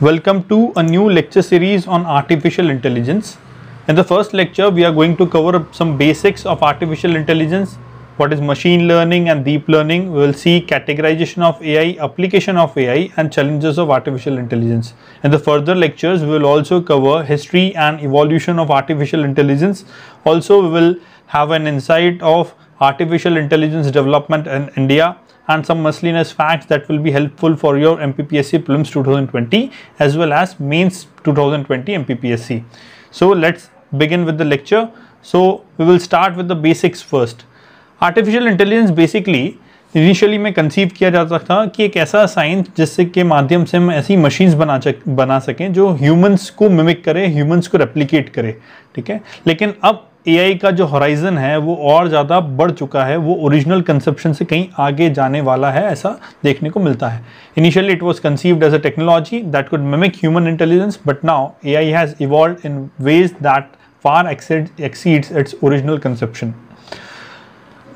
Welcome to a new lecture series on artificial intelligence. In the first lecture, we are going to cover some basics of artificial intelligence, what is machine learning and deep learning. We will see categorization of AI, application of AI, and challenges of artificial intelligence. In the further lectures, we will also cover history and evolution of artificial intelligence. Also, we will have an insight of artificial intelligence development in India and some miscellaneous facts that will be helpful for your MPPSC Prelims 2020 as well as Mains 2020 MPPSC. So let's begin with the lecture. So we will start with the basics first. Artificial intelligence basically initially में conceive किया जाता था कि एक ऐसा science जिससे के माध्यम से हम ऐसी मशीन्स बना सकें जो ह्यूमंस को मिमिक करे, ह्यूमंस को रेप्लिकेट करे, ठीक है। लेकिन अब एआई का जो होराइजन है वो और ज़्यादा बढ़ चुका है, वो ओरिजिनल कंसेप्शन से कहीं आगे जाने वाला है, ऐसा देखने को मिलता है। Initially it was conceived as a technology that could mimic human intelligence, but now AI has evolved in ways that far exceeds its original conception.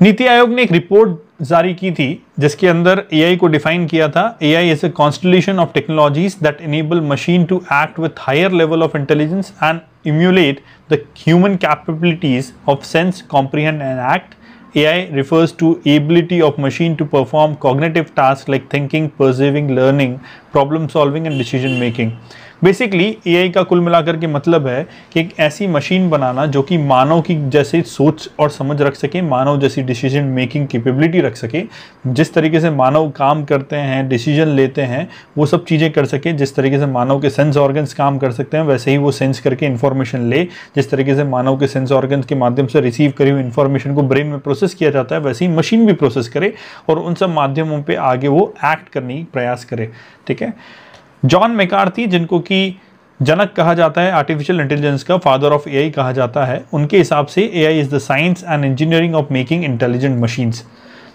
Niti Aayog ने एक रिपोर्ट जारी की थी जिसके अंदर एआई को डिफाइन किया था। AI is a constellation of technologies that enable machine to act with higher level of intelligence and emulate the human capabilities of sense, comprehend and act. AI refers to ability of machine to perform cognitive tasks like thinking, perceiving, learning, problem solving and decision making. Basically AI का कुल मिलाकर के मतलब है कि एक ऐसी machine बनाना जो कि मानव की जैसे सोच और समझ रख सके, मानव जैसी डिसीजन मेकिंग कैपेबिलिटी रख सके, जिस तरीके से मानव काम करते हैं, डिसीजन लेते हैं, वो सब चीज़ें कर सके। जिस तरीके से मानव के सेंस ऑर्गन्स काम कर सकते हैं वैसे ही वो सेंस करके इन्फॉर्मेशन ले। जिस तरीके से मानव के सेंस ऑर्गन्स के माध्यम से रिसीव करी हुई इन्फॉर्मेशन को ब्रेन में प्रोसेस किया जाता है, वैसे ही मशीन भी प्रोसेस करे और उन सब माध्यमों पर आगे वो एक्ट करने की प्रयास करे, ठीक है। जॉन मैकार्थी, जिनको कि जनक कहा जाता है आर्टिफिशियल इंटेलिजेंस का, फादर ऑफ एआई कहा जाता है, उनके हिसाब से AI is the science and engineering of making intelligent machines.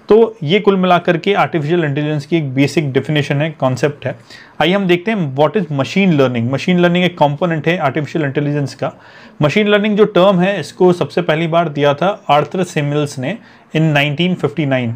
तो ये कुल मिलाकर के आर्टिफिशियल इंटेलिजेंस की एक बेसिक डेफिनेशन है, कॉन्सेप्ट है। आइए हम देखते हैं what is machine learning. Machine learning एक कंपोनेंट है आर्टिफिशियल इंटेलिजेंस का। मशीन लर्निंग जो टर्म है इसको सबसे पहली बार दिया था आर्थर सिमिल्स ने इन 1959,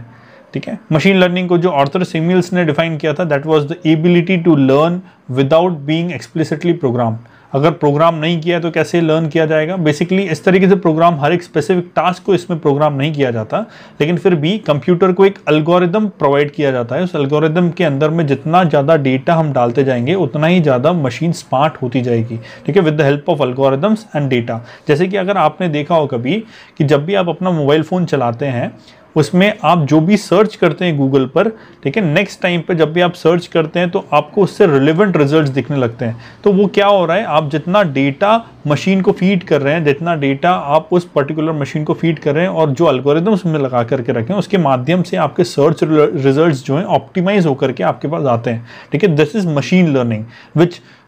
ठीक है। मशीन लर्निंग को जो आर्थर सिमिल्स ने डिफाइन किया था, that was the ability to learn without being explicitly program. अगर प्रोग्राम नहीं किया तो कैसे लर्न किया जाएगा? बेसिकली इस तरीके से प्रोग्राम, हर एक स्पेसिफिक टास्क को इसमें प्रोग्राम नहीं किया जाता, लेकिन फिर भी कंप्यूटर को एक एल्गोरिदम प्रोवाइड किया जाता है। उस एल्गोरिदम के अंदर में जितना ज़्यादा डेटा हम डालते जाएंगे उतना ही ज़्यादा मशीन स्मार्ट होती जाएगी, ठीक है, with the help of algorithms and data. जैसे कि अगर आपने देखा हो कभी कि जब भी आप अपना मोबाइल फ़ोन चलाते हैं उसमें आप जो भी सर्च करते हैं गूगल पर, ठीक है, नेक्स्ट टाइम पे जब भी आप सर्च करते हैं तो आपको उससे रिलेवेंट रिजल्ट्स दिखने लगते हैं। तो वो क्या हो रहा है, आप जितना डेटा मशीन को फीड कर रहे हैं, जितना डेटा आप उस पर्टिकुलर मशीन को फीड कर रहे हैं और जो एल्गोरिदम्स में लगा करके रखें उसके माध्यम से आपके सर्च रिजल्ट्स जो हैं ऑप्टिमाइज होकर के आपके पास आते हैं, ठीक है। This is machine learning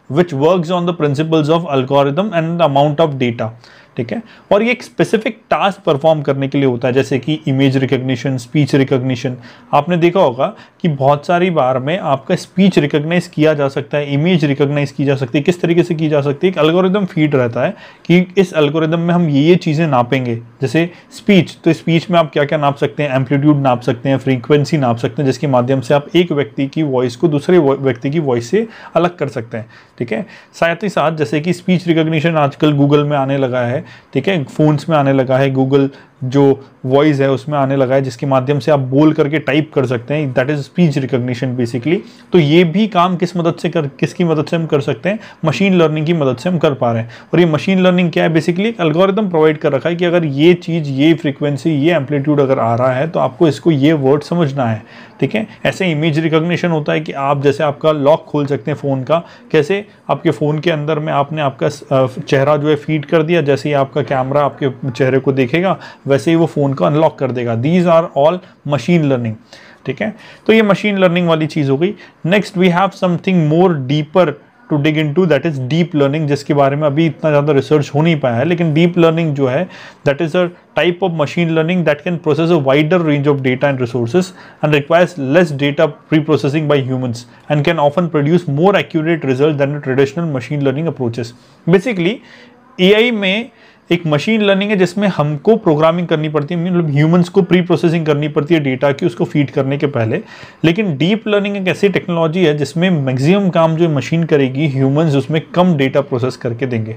which works on the principles of algorithm and the amount of data, ठीक है। और ये एक स्पेसिफिक टास्क परफॉर्म करने के लिए होता है, जैसे कि इमेज रिकॉग्निशन, स्पीच रिकॉग्निशन। आपने देखा होगा कि बहुत सारी बार में आपका स्पीच रिकॉग्नाइज किया जा सकता है, इमेज रिकॉग्नाइज की जा सकती है। किस तरीके से की जा सकती है? एक एल्गोरिदम फीड रहता है कि इस एल्गोरिदम में हम ये चीज़ें नापेंगे। जैसे स्पीच, तो स्पीच में आप क्या क्या नाप सकते हैं? एम्पलीट्यूड नाप सकते हैं, फ्रीक्वेंसी नाप सकते हैं, जिसके माध्यम से आप एक व्यक्ति की वॉइस को दूसरे व्यक्ति की वॉइस से अलग कर सकते हैं, ठीक है। साथ ही साथ जैसे कि स्पीच रिकॉग्निशन आजकल गूगल में आने लगा है, ठीक है, फोन्स में आने लगा है, गूगल जो वॉइस है उसमें आने लगा है, जिसके माध्यम से आप बोल करके टाइप कर सकते हैं, that is speech recognition basically. तो ये भी काम किसकी मदद से हम कर सकते हैं? मशीन लर्निंग की मदद से हम कर पा रहे हैं। और ये मशीन लर्निंग क्या है? बेसिकली एक एल्गोरिदम प्रोवाइड कर रखा है कि अगर ये चीज़, ये फ्रीक्वेंसी, ये एम्पलीट्यूड अगर आ रहा है तो आपको इसको ये वर्ड समझना है, ठीक है। ऐसे इमेज रिकॉग्निशन होता है कि आप जैसे आपका लॉक खोल सकते हैं फ़ोन का, कैसे आपके फ़ोन के अंदर में आपने आपका चेहरा जो है फीड कर दिया, जैसे ही आपका कैमरा आपके चेहरे को देखेगा वैसे ही वो फ़ोन को अनलॉक कर देगा। These are all machine learning, ठीक है। तो ये मशीन लर्निंग वाली चीज़ हो गई। Next we have something more deeper to dig into, that is deep learning, जिसके बारे में अभी इतना ज़्यादा रिसर्च हो नहीं पाया है। लेकिन डीप लर्निंग जो है that is a type of machine learning that can process a wider range of data and resources and requires less data pre-processing by humans and can often produce more accurate results than the traditional machine learning approaches. Basically AI में एक machine learning है जिसमें हमको programming करनी पड़ती है, मतलब humans को प्री प्रोसेसिंग करनी पड़ती है डेटा की उसको फीड करने के पहले। लेकिन डीप लर्निंग एक ऐसी टेक्नोलॉजी है जिसमें मैक्सिमम काम जो मशीन करेगी, ह्यूमंस उसमें कम डेटा प्रोसेस करके देंगे।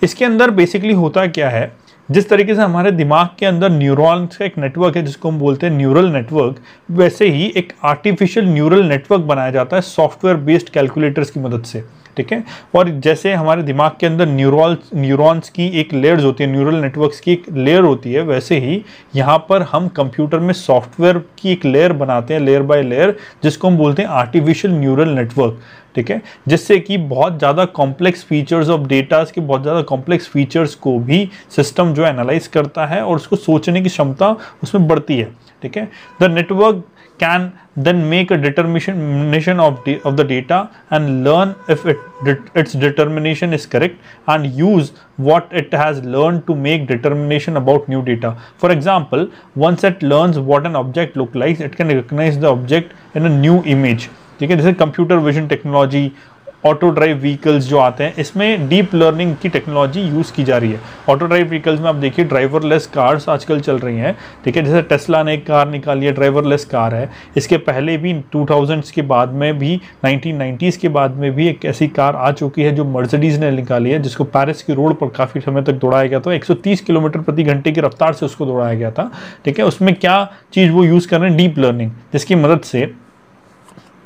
इसके अंदर बेसिकली होता क्या है, जिस तरीके से हमारे दिमाग के अंदर न्यूरॉन्स का एक नेटवर्क है जिसको हम बोलते हैं न्यूरल नेटवर्क, वैसे ही एक आर्टिफिशियल न्यूरल नेटवर्क बनाया जाता है सॉफ्टवेयर बेस्ड कैलकुलेटर्स की मदद से, ठीक है। और जैसे हमारे दिमाग के अंदर न्यूरॉन्स की एक लेयर्स होती है, न्यूरल नेटवर्क्स की एक लेयर होती है, वैसे ही यहाँ पर हम कंप्यूटर में सॉफ्टवेयर की एक लेयर बनाते हैं, लेयर बाय लेयर, जिसको हम बोलते हैं आर्टिफिशियल न्यूरल नेटवर्क, ठीक है। जिससे कि बहुत ज़्यादा कॉम्प्लेक्स फीचर्स ऑफ डेटास के बहुत ज़्यादा कॉम्प्लेक्स फीचर्स को भी सिस्टम जो एनालाइज करता है और उसको सोचने की क्षमता उसमें बढ़ती है, ठीक है। The network can then make a determination of the data and learn if its determination is correct and use what it has learned to make determination about new data. For example, once it learns what an object look like, it can recognize the object in a new image, ठीक है। जैसे computer vision technology, auto drive vehicles जो आते हैं, इसमें deep learning की technology use की जा रही है। ऑटो ड्राइव व्हीकल्स में आप देखिए ड्राइवरलेस कार्स आजकल चल रही हैं, ठीक है। जैसे टेस्ला ने एक कार निकाली है, ड्राइवरलेस कार है। इसके पहले भी 2000s के बाद में भी 1990s के बाद में भी एक ऐसी कार आ चुकी है जो मर्सिडीज़ ने निकाली है, जिसको पेरिस की रोड पर काफ़ी समय तक दौड़ाया गया था। 130 किलोमीटर प्रति घंटे की रफ्तार से उसको दौड़ाया गया था, ठीक है। उसमें क्या चीज़ वो यूज़ कर रहे हैं, डीप लर्निंग, जिसकी मदद से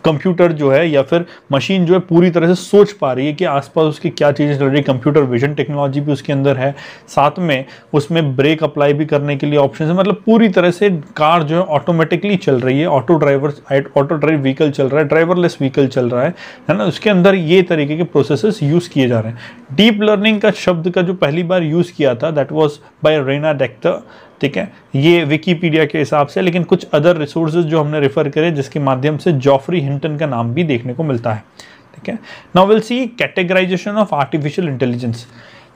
कंप्यूटर जो है या फिर मशीन जो है पूरी तरह से सोच पा रही है कि आसपास उसकी क्या चीज़ें चल रही है। कंप्यूटर विजन टेक्नोलॉजी भी उसके अंदर है, साथ में उसमें ब्रेक अप्लाई भी करने के लिए ऑप्शन है। मतलब पूरी तरह से कार जो है ऑटोमेटिकली चल रही है, ऑटो ड्राइव व्हीकल चल रहा है, ड्राइवरलेस व्हीकल चल रहा है ना। उसके अंदर ये तरीके के प्रोसेसेस यूज़ किए जा रहे हैं। डीप लर्निंग का शब्द का जो पहली बार यूज़ किया था that was by Rene Descartes, ठीक है। ये विकीपीडिया के हिसाब से, लेकिन कुछ अदर रिसोर्सेज जो हमने रेफर करे जिसके माध्यम से जॉफरी हिंटन का नाम भी देखने को मिलता है, ठीक है। Now will see categorisation of artificial intelligence.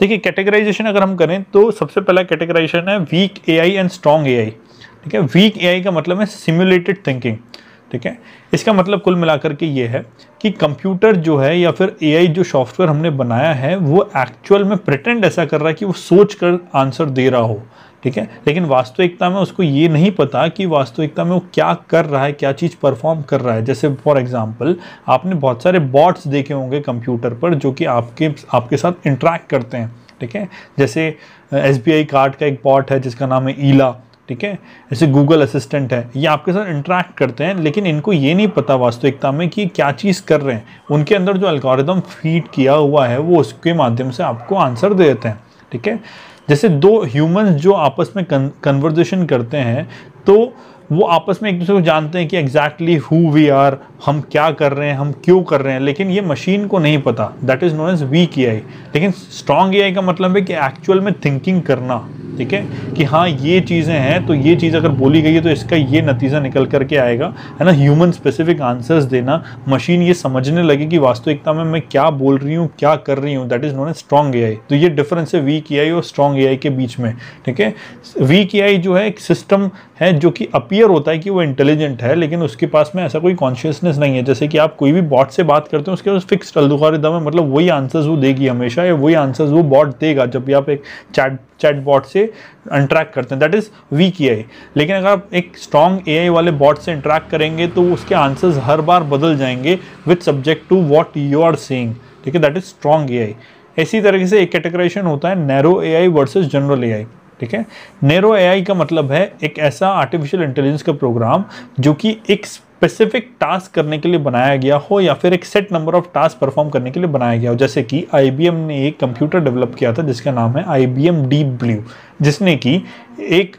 देखिए कैटेगराइजेशन अगर हम करें तो सबसे पहला कैटेगराइजेशन है weak AI and strong AI, ठीक है। वीक एआई का मतलब है सिमुलेटेड थिंकिंग, ठीक है। इसका मतलब कुल मिलाकर के ये है कि कंप्यूटर जो है या फिर एआई जो सॉफ्टवेयर हमने बनाया है वो एक्चुअल में प्रिटेंड ऐसा कर रहा है कि वो सोच कर आंसर दे रहा हो, ठीक है। लेकिन वास्तविकता में उसको ये नहीं पता कि वास्तविकता में वो क्या कर रहा है, क्या चीज़ परफॉर्म कर रहा है। जैसे फॉर एग्जांपल आपने बहुत सारे बॉट्स देखे होंगे कंप्यूटर पर जो कि आपके साथ इंटरेक्ट करते हैं, ठीक है। जैसे एसबीआई कार्ड का एक बॉट है जिसका नाम है ईला, ठीक है। जैसे गूगल असिस्टेंट है, ये आपके साथ इंटरेक्ट करते हैं, लेकिन इनको ये नहीं पता वास्तविकता में कि क्या चीज़ कर रहे हैं। उनके अंदर जो एल्गोरिदम फीड किया हुआ है वो उसके माध्यम से आपको आंसर दे देते हैं, ठीक है। जैसे दो ह्यूमंस जो आपस में कन्वर्जेशन करते हैं तो वो आपस में एक दूसरे को जानते हैं कि एग्जैक्टली हु वी आर, हम क्या कर रहे हैं, हम क्यों कर रहे हैं, लेकिन ये मशीन को नहीं पता। That is known as weak AI. लेकिन स्ट्रॉन्ग एआई का मतलब है कि एक्चुअल में थिंकिंग करना, ठीक है, कि हाँ ये चीज़ें हैं तो ये चीज़ अगर बोली गई है तो इसका ये नतीजा निकल करके आएगा, है ना। ह्यूमन स्पेसिफिक आंसर्स देना, मशीन ये समझने लगे कि वास्तविकता में मैं क्या बोल रही हूँ, क्या कर रही हूँ, that is known as strong AI. तो ये डिफरेंस है वीक एआई और स्ट्रॉन्ग एआई के बीच में, ठीक है। वीक एआई जो है एक सिस्टम है जो कि अपीयर होता है कि वो इंटेलिजेंट है, लेकिन उसके पास में ऐसा कोई कॉन्शियसनेस नहीं है। जैसे कि आप कोई भी बॉट से बात करते हैं उसके पास फिक्स्ड एल्गोरिदम है, मतलब वही आंसर्स वो देगी हमेशा, या वही आंसर्स वो बॉट देगा जब भी आप एक चैट बॉट से इंटरेक्ट करते हैं, दैट इज़ वीक एआई। लेकिन अगर आप एक स्ट्रॉन्ग एआई वाले बॉट से इंटरेक्ट करेंगे तो उसके आंसर्स हर बार बदल जाएंगे with subject to what you are saying, ठीक है, दैट इज स्ट्रॉन्ग एआई। इसी तरीके से एक कैटेगराइजेशन होता है narrow AI versus general AI, ठीक है। नैरो एआई का मतलब है एक ऐसा आर्टिफिशियल इंटेलिजेंस का प्रोग्राम जो कि एक स्पेसिफिक टास्क करने के लिए बनाया गया हो या फिर एक set number of task perform करने के लिए बनाया गया हो। जैसे कि IBM ने एक कंप्यूटर डेवलप किया था जिसका नाम है IBM डीप ब्लू, जिसने कि एक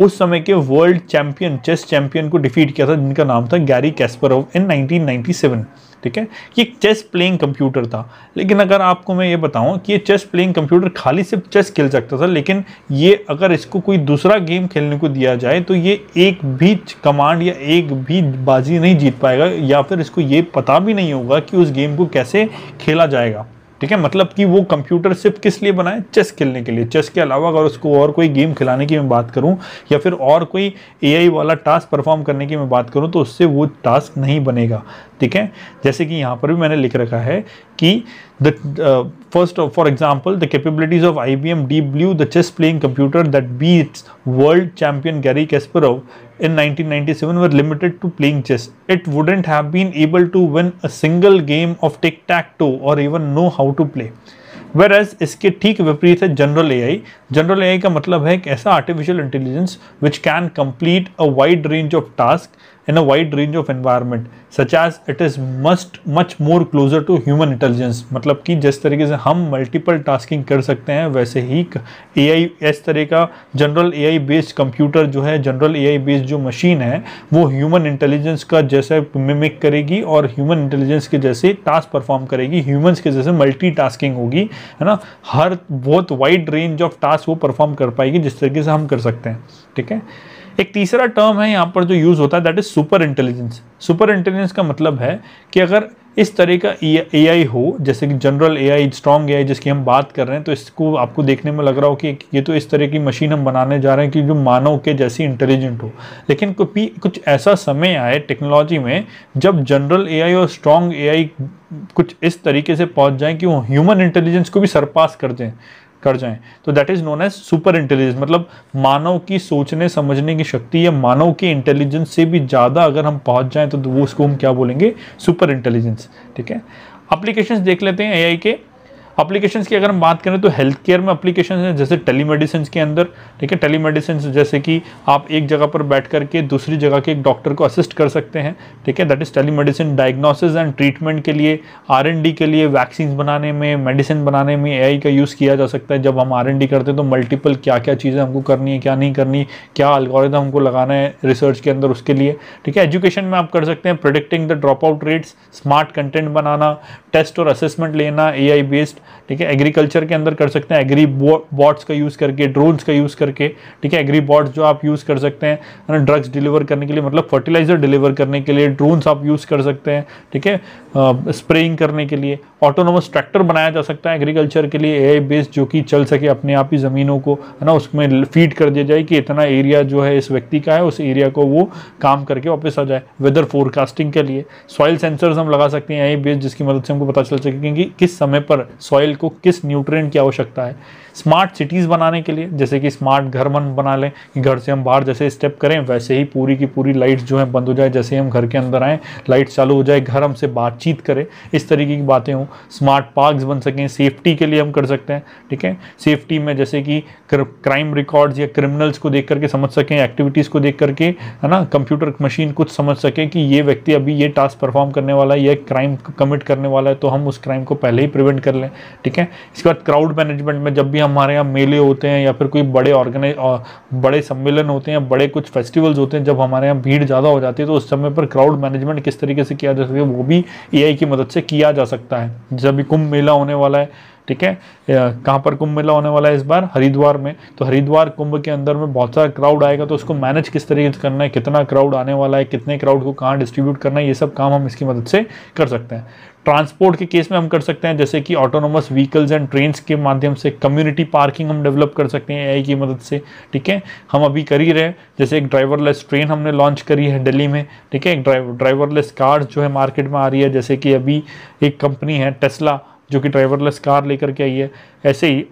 उस समय के वर्ल्ड चैंपियन, चेस चैंपियन को डिफीट किया था जिनका नाम था गैरी कैस्परोव इन 1997, ठीक है। ये एक चेस प्लेइंग कंप्यूटर था। लेकिन अगर आपको मैं ये बताऊं कि ये चेस प्लेइंग कंप्यूटर खाली सिर्फ चेस खेल सकता था, लेकिन ये अगर इसको कोई दूसरा गेम खेलने को दिया जाए तो ये एक भी कमांड या एक भी बाजी नहीं जीत पाएगा, या फिर इसको ये पता भी नहीं होगा कि उस गेम को कैसे खेला जाएगा, ठीक है, मतलब कि वो कंप्यूटर सिर्फ किस लिए बना है, चेस खेलने के लिए। चेस के अलावा अगर उसको और कोई गेम खिलाने की मैं बात करूं या फिर और कोई एआई वाला टास्क परफॉर्म करने की मैं बात करूं तो उससे वो टास्क नहीं बनेगा। ठीक है, जैसे कि यहाँ पर भी मैंने लिख रखा है कि the first for example the capabilities of IBM Deep Blue the chess playing computer that beats world champion Garry Kasparov in 1997 were limited to playing chess. It wouldn't have been able to win a single game of tic-tac-toe or even know how to play. Whereas इसके ठीक विपरीत है general AI. General AI का मतलब है एक ऐसा artificial intelligence which can complete a wide range of task in a wide range of environment such as it is much more closer to human intelligence। मतलब कि जिस तरीके से हम मल्टीपल टास्किंग कर सकते हैं वैसे ही एआई इस तरह का जनरल एआई बेस्ड कंप्यूटर जो है, जनरल एआई बेस्ड जो मशीन है वो ह्यूमन इंटेलिजेंस का जैसे मिमिक करेगी और ह्यूमन इंटेलिजेंस के जैसे टास्क परफॉर्म करेगी, ह्यूमंस के जैसे मल्टीटास्किंग होगी, है ना। हर बहुत वाइड रेंज ऑफ टास्क वो परफॉर्म कर पाएगी जिस तरीके से हम कर सकते हैं। ठीक है, एक तीसरा टर्म है यहाँ पर जो यूज होता है that is super intelligence. Super intelligence का मतलब है कि अगर इस तरह का एआई हो जैसे कि जनरल एआई, स्ट्रॉन्ग एआई जिसकी हम बात कर रहे हैं, तो इसको आपको देखने में लग रहा हो कि ये तो इस तरह की मशीन हम बनाने जा रहे हैं कि जो मानव के जैसी इंटेलिजेंट हो। लेकिन कुछ ऐसा समय आए टेक्नोलॉजी में जब जनरल एआई और स्ट्रॉन्ग एआई कुछ इस तरीके से पहुंच जाए कि वो ह्यूमन इंटेलिजेंस को भी सरपास कर जाएं, तो that is known as super intelligence. मतलब मानव की सोचने समझने की शक्ति या मानव की इंटेलिजेंस से भी ज़्यादा अगर हम पहुंच जाएं तो वो उसको हम क्या बोलेंगे, सुपर इंटेलिजेंस। ठीक है, एप्लीकेशंस देख लेते हैं एआई के। एप्लीकेशंस की अगर हम बात करें तो हेल्थ केयर में एप्लीकेशन है जैसे टेलीमेडिसिन के अंदर। ठीक है, टेलीमेडिसिन जैसे कि आप एक जगह पर बैठ करके दूसरी जगह के एक डॉक्टर को असिस्ट कर सकते हैं। ठीक है, that is telemedicine. Diagnosis and treatment के लिए, R&D के लिए, वैक्सीन बनाने में, मेडिसिन बनाने में एआई का यूज़ किया जा सकता है। जब हम R&D करते हैं तो मल्टीपल क्या क्या चीज़ें हमको करनी है, क्या नहीं करनी, क्या एल्गोरिथम हमको लगाना है रिसर्च के अंदर, उसके लिए। ठीक है, एजुकेशन में आप कर सकते हैं predicting the drop out rates, smart content बनाना, टेस्ट और असेसमेंट लेना एआई बेस्ड। ठीक है, एग्रीकल्चर के अंदर कर सकते हैं एग्री बॉट्स का यूज़ करके, ड्रोन्स का यूज़ करके। ठीक है, एग्री बॉट्स जो आप यूज़ कर सकते हैं ड्रग्स डिलीवर करने के लिए, मतलब फर्टिलाइजर डिलीवर करने के लिए ड्रोन्स आप यूज़ कर सकते हैं। ठीक है, स्प्रेइंग करने के लिए ऑटोनोमस ट्रैक्टर बनाया जा सकता है एग्रीकल्चर के लिए एआई बेस्ड, जो कि चल सके अपने आप ही ज़मीनों को, है ना, उसमें फीड कर दिया जाए कि इतना एरिया जो है इस व्यक्ति का है, उस एरिया को वो काम करके वापस आ जाए। वेदर फोरकास्टिंग के लिए सॉइल सेंसर्स हम लगा सकते हैं एआई बेस्ड, जिसकी मदद से हमको पता चल सके कि किस समय पर सॉइल को किस न्यूट्रिएंट की आवश्यकता है। स्मार्ट सिटीज़ बनाने के लिए जैसे कि स्मार्ट घर बना लें कि घर से हम बाहर जैसे स्टेप करें वैसे ही पूरी की पूरी लाइट्स जो है बंद हो जाए, जैसे ही हम घर के अंदर आएँ लाइट चालू हो जाए, घर हमसे बातचीत करे, इस तरीके की बातें हों। स्मार्ट पार्क्स बन सकें, सेफ्टी के लिए हम कर सकते हैं। ठीक है, सेफ्टी में जैसे कि क्राइम रिकॉर्ड्स या क्रिमिनल्स को देख करके समझ सकें, एक्टिविटीज़ को देख करके, है ना, कंप्यूटर मशीन कुछ समझ सकें कि ये व्यक्ति अभी ये टास्क परफॉर्म करने वाला है, ये क्राइम कमिट करने वाला है, तो हम उस क्राइम को पहले ही प्रिवेंट कर लें। ठीक है, इसके बाद क्राउड मैनेजमेंट में जब भी हमारे यहाँ मेले होते हैं या फिर कोई बड़े सम्मेलन होते हैं, बड़े कुछ फेस्टिवल्स होते हैं, जब हमारे यहाँ भीड़ ज़्यादा हो जाती है तो उस समय पर क्राउड मैनेजमेंट किस तरीके से किया जा सके वो भी एआई की मदद से किया जा सकता है। जब भी कुंभ मेला होने वाला है, ठीक है, कहाँ पर कुंभ मेला होने वाला है इस बार, हरिद्वार में, तो हरिद्वार कुंभ के अंदर में बहुत सारा क्राउड आएगा, तो उसको मैनेज किस तरीके से करना है, कितना क्राउड आने वाला है, कितने क्राउड को कहाँ डिस्ट्रीब्यूट करना है, ये सब काम हम इसकी मदद से कर सकते हैं। ट्रांसपोर्ट के केस में हम कर सकते हैं जैसे कि ऑटोनोमस व्हीकल्स एंड ट्रेन्स के माध्यम से कम्युनिटी पार्किंग हम डेवलप कर सकते हैं एआई की मदद से। ठीक है, हम अभी कर ही रहे हैं, जैसे एक ड्राइवरलेस ट्रेन हमने लॉन्च करी है दिल्ली में। ठीक है, एक ड्राइवरलेस कार जो है मार्केट में आ रही है, जैसे कि अभी एक कंपनी है टेस्ला जो कि ड्राइवरलेस कार लेकर के आई है। ऐसे ही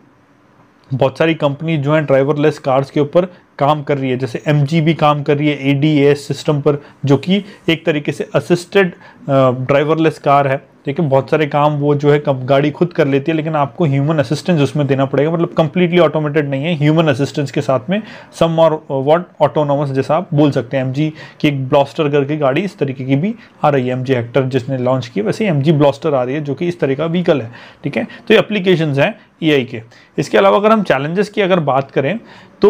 बहुत सारी कंपनी जो है ड्राइवरलेस कार्स के ऊपर काम कर रही है, जैसे MG भी काम कर रही है ADAS सिस्टम पर, जो कि एक तरीके से असिस्टेड ड्राइवरलेस कार है। ठीक है, बहुत सारे काम वो जो है गाड़ी खुद कर लेती है, लेकिन आपको ह्यूमन असिस्टेंस उसमें देना पड़ेगा, मतलब कंप्लीटली ऑटोमेटेड नहीं है, ह्यूमन असिस्टेंस के साथ में सम और व्हाट ऑटोनोमस जैसा आप बोल सकते हैं। MG की एक ब्लास्टर करके गाड़ी इस तरीके की भी आ रही है, MG हेक्टर जिसने लॉन्च की, वैसे MG ब्लास्टर आ रही है जो कि इस तरह का व्हीकल है। ठीक है, तो ये एप्लीकेशंस हैं एआई के। इसके अलावा अगर हम चैलेंजेस की अगर बात करें तो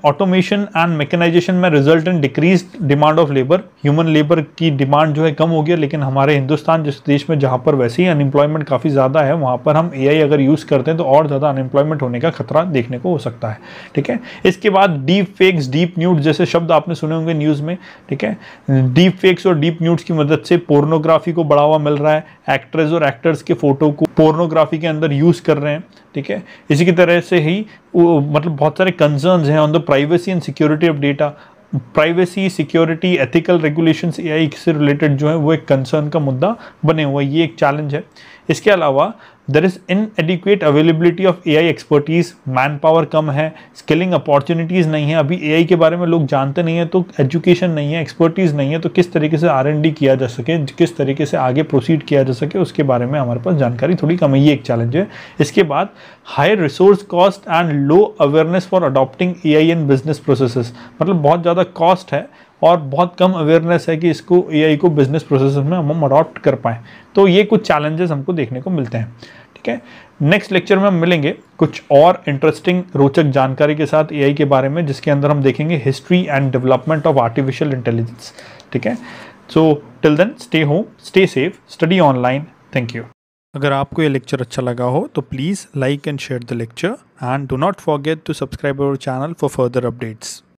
ऑटोमेशन एंड मैकेनाइजेशन में result in decrease demand of labour. Human labour की डिमांड जो है कम हो गया, लेकिन हमारे हिंदुस्तान जिस देश में में जहाँ पर वैसे ही अनएम्प्लॉयमेंट काफ़ी ज़्यादा है, वहाँ पर हम AI अगर यूज़ करते हैं तो और ज़्यादा अनएम्प्लॉयमेंट होने का खतरा देखने को हो सकता है। ठीक है, इसके बाद डीप फेक्स, डीप न्यूड जैसे शब्द आपने सुने होंगे न्यूज़ में। ठीक है, डीप फेक्स और डीप न्यूड्स की मदद से पोर्नोग्राफी को बढ़ावा मिल रहा है, एक्ट्रेस और एक्टर्स के फोटो को पोर्नोग्राफी के अंदर यूज़ कर रहे हैं। ठीक है, इसी की तरह से ही मतलब बहुत सारे कंसर्न्स हैं on the privacy and security of data. Privacy, security, ethical regulations AI से रिलेटेड जो है वो एक कंसर्न का मुद्दा बने हुआ है, ये एक चैलेंज है। इसके अलावा there is inadequate availability of AI expertise, man power कम है, स्किलिंग अपॉर्चुनिटीज़ नहीं है, अभी AI के बारे में लोग जानते नहीं है, तो एजुकेशन नहीं है, एक्सपर्टीज़ नहीं है, तो किस तरीके से R&D किया जा सके, किस तरीके से आगे प्रोसीड किया जा सके, उसके बारे में हमारे पास जानकारी थोड़ी कम है, ये एक चैलेंज है। इसके बाद high resource cost and low awareness for adopting AI in business processes, मतलब बहुत ज़्यादा कॉस्ट है और बहुत कम अवेयरनेस है कि इसको AI को बिजनेस प्रोसेस में हम अडॉप्ट कर पाएँ, तो ये कुछ चैलेंजेस हमको देखने को मिलते हैं। ठीक है, नेक्स्ट लेक्चर में हम मिलेंगे कुछ और इंटरेस्टिंग रोचक जानकारी के साथ AI के बारे में, जिसके अंदर हम देखेंगे history and development of artificial intelligence. ठीक है, so till then stay home, stay safe, study online. Thank you. अगर आपको ये लेक्चर अच्छा लगा हो तो please like and share the lecture and do not forget to subscribe our channel for further updates.